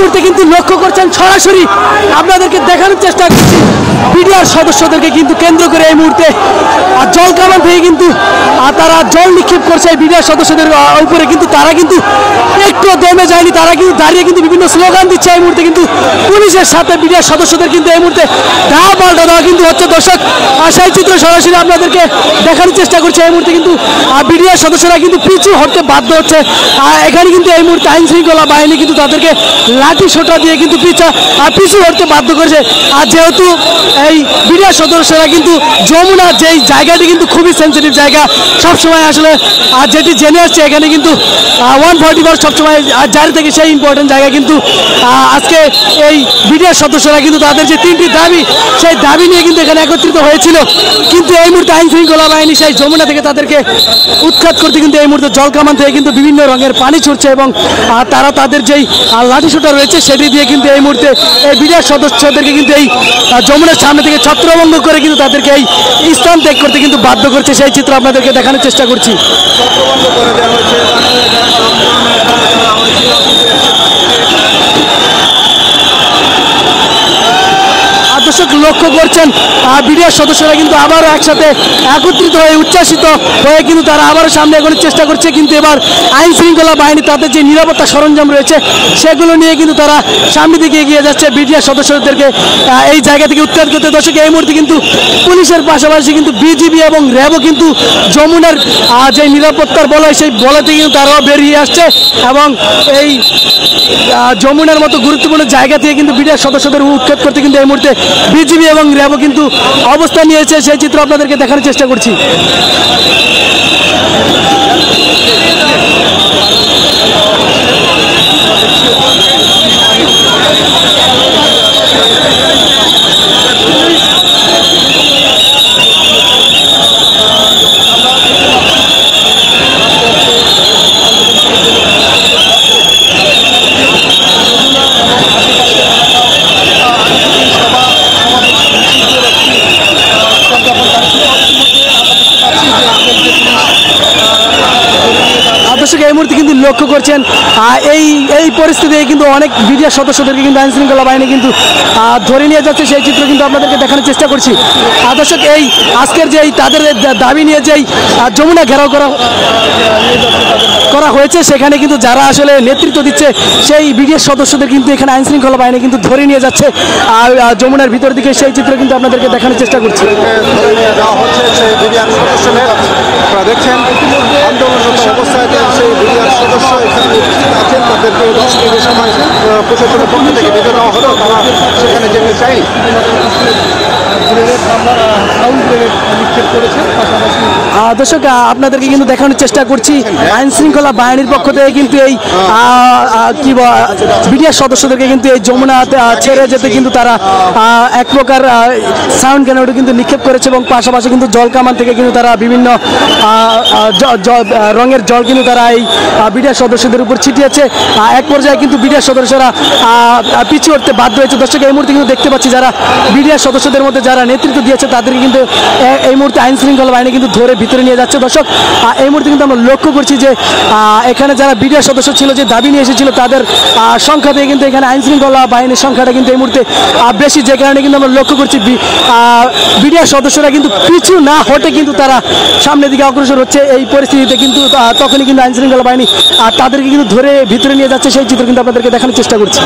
মুহূর্তে কিন্তু লক্ষ্য করছেন সরাসরি আপনাদেরকে দেখানোর চেষ্টা করছি বিডিআর সদস্যদেরকে কিন্তু কেন্দ্র করে এই মুহূর্তে জল কামান থেকে কিন্তু তারা জল নিক্ষেপ করছে এই বিডিআর সদস্যদের উপরে, কিন্তু তারা কিন্তু একটু দমে যায়নি, তারা কিন্তু দাঁড়িয়ে কিন্তু বিভিন্ন স্লোগান দিচ্ছে এই মুহূর্তে। কিন্তু পুলিশের সাথে বিডিআর সদস্যদের কিন্তু এই মুহূর্তে ধাওয়া পাল্টা দেওয়া কিন্তু হচ্ছে। দর্শক সেই চিত্র সরাসরি আপনাদেরকে দেখানোর চেষ্টা করছে। এই মুহূর্তে কিন্তু বিডিআর সদস্যরা কিন্তু পিছু হটতে বাধ্য হচ্ছে। এখানে কিন্তু এই মুহূর্তে আইন শৃঙ্খলা বাহিনী কিন্তু তাদেরকে লাঠি সোটা দিয়ে কিন্তু পিছু হটতে বাধ্য করেছে। আর যেহেতু এই বিডিআর সদস্যরা কিন্তু যমুনার যেই জায়গাটি কিন্তু খুবই সেন্সিটিভ জায়গা, সবসময় আসলে যেটি জেনে আসছে এখানে কিন্তু 141 সবসময় জারি থেকে সেই ইম্পর্টেন্ট জায়গা। কিন্তু আজকে এই বিডিআর সদস্যরা কিন্তু তাদের যে 3টি দাবি, সেই দাবি নিয়ে কিন্তু এখানে একত্রিত হয়েছিল। কিন্তু এই মুহূর্তে আইন শৃঙ্খলা বাহিনী সেই যমুনা থেকে তাদেরকে উৎখাত করতে কিন্তু এই মুহূর্তে জলকামান থেকে কিন্তু বিভিন্ন রঙের পানি ছুটছে এবং তারা তাদের যেই লাঠিসোঁটা রয়েছে সেটি দিয়ে কিন্তু এই মুহূর্তে এই বিডিআর সদস্যদেরকে কিন্তু এই যমুনার সামনে থেকে ছত্রভঙ্গ করে কিন্তু তাদেরকে এই স্থান ত্যাগ করতে কিন্তু বাধ্য করছে। সেই চিত্র আপনাদেরকে দেখানোর চেষ্টা করছি। দর্শক লক্ষ্য করছেন বিডিআর সদস্যরা কিন্তু আবারও একসাথে একত্রিত হয়ে উচ্ছ্বাসিত হয়ে কিন্তু তারা আবারও সামনে এগোনোর চেষ্টা করছে। কিন্তু এবার আইন শৃঙ্খলা বাহিনী তাদের যে নিরাপত্তা সরঞ্জাম রয়েছে সেগুলো নিয়ে কিন্তু তারা সামনের দিকে এগিয়ে যাচ্ছে বিডিআর সদস্যদেরকে এই জায়গা থেকে উৎখাত করতে। দর্শক এই মুহূর্তে কিন্তু পুলিশের পাশাপাশি কিন্তু বিজিবি এবং র্যাবও কিন্তু যমুনার যে নিরাপত্তার বলয় সেই বলয় থেকে কিন্তু তারাও বেরিয়ে আসছে এবং এই যমুনার মতো গুরুত্বপূর্ণ জায়গা থেকে কিন্তু বিডিআর সদস্যদের উৎখাত করতে কিন্তু এই মুহূর্তে বিজিবি এবং র্যাবও কিন্তু অবস্থান নিয়েছে। সেই চিত্র আপনাদেরকে দেখানোর চেষ্টা করছি। এই মুহূর্তে কিন্তু লক্ষ্য করছেন এই পরিস্থিতি কিন্তু অনেক বিডিআর সদস্যদেরকে কিন্তু আইন শৃঙ্খলা বাহিনী কিন্তু ধরে নিয়ে যাচ্ছে। সেই চিত্র কিন্তু আপনাদেরকে দেখানোর চেষ্টা করছি। দর্শক এই আজকের যে তাদের দাবি নিয়ে যেই যমুনা ঘেরাও করা হয়েছে সেখানে কিন্তু যারা আসলে নেতৃত্ব দিচ্ছে সেই বিডিআর সদস্যদের কিন্তু এখানে আইন শৃঙ্খলা বাহিনী কিন্তু ধরে নিয়ে যাচ্ছে যমুনার ভিতর দিকে। সেই চিত্র কিন্তু আপনাদেরকে দেখানোর চেষ্টা করছি। দেখছেন আন্দোলনরত অবস্থায় সেই বিডিআর সদস্য এখানে উপস্থিত আছেন, তাদেরকে 10 মিনিটের সময় প্রশাসনের পক্ষ থেকে বেঁধে দেওয়া হলো, তারা সেখানে যেতে চায়নি। দর্শক আপনাদেরকে কিন্তু দেখানোর চেষ্টা করছি আইন শৃঙ্খলা বাহিনীর পক্ষ থেকে কিন্তু এই কি বিডিআর সদস্যদেরকে কিন্তু এই যমুনা ছেড়ে যেতে কিন্তু তারা এক প্রকার সাউন্ড গ্রেনেড কিন্তু নিক্ষেপ করেছে এবং পাশাপাশি কিন্তু জল কামান থেকে কিন্তু তারা বিভিন্ন রঙের জল কিন্তু তারা এই বিডিআর সদস্যদের উপর ছিটিয়েছে। এক পর্যায়ে কিন্তু বিডিআর সদস্যরা পিছু হটতে বাধ্য হয়েছে। দর্শক এই মুহূর্তে কিন্তু দেখতে পাচ্ছি যারা বিডিআর সদস্যদের মধ্যে যারা নেতৃত্ব দিয়েছে তাদেরকে কিন্তু এই মুহূর্তে আইন শৃঙ্খলা বাহিনী কিন্তু ধরে ভিতরে নিয়ে যাচ্ছে। দর্শক এই মুহূর্তে কিন্তু আমরা লক্ষ্য করছি যে এখানে যারা বিডিআর সদস্য ছিল যে দাবি নিয়ে এসেছিল তাদের সংখ্যা থেকে কিন্তু এখানে আইন শৃঙ্খলা বাহিনীর সংখ্যাটা কিন্তু এই মুহূর্তে বেশি, যে কারণে কিন্তু আমরা লক্ষ্য করছি বিডিআর সদস্যরা কিন্তু পিছু না হটে কিন্তু তারা সামনের দিকে অগ্রসর হচ্ছে। এই পরিস্থিতিতে কিন্তু তখনই কিন্তু আইন শৃঙ্খলা বাহিনী তাদেরকে কিন্তু ধরে ভিতরে নিয়ে যাচ্ছে। সেই চিত্র কিন্তু আপনাদেরকে দেখানোর চেষ্টা করছি।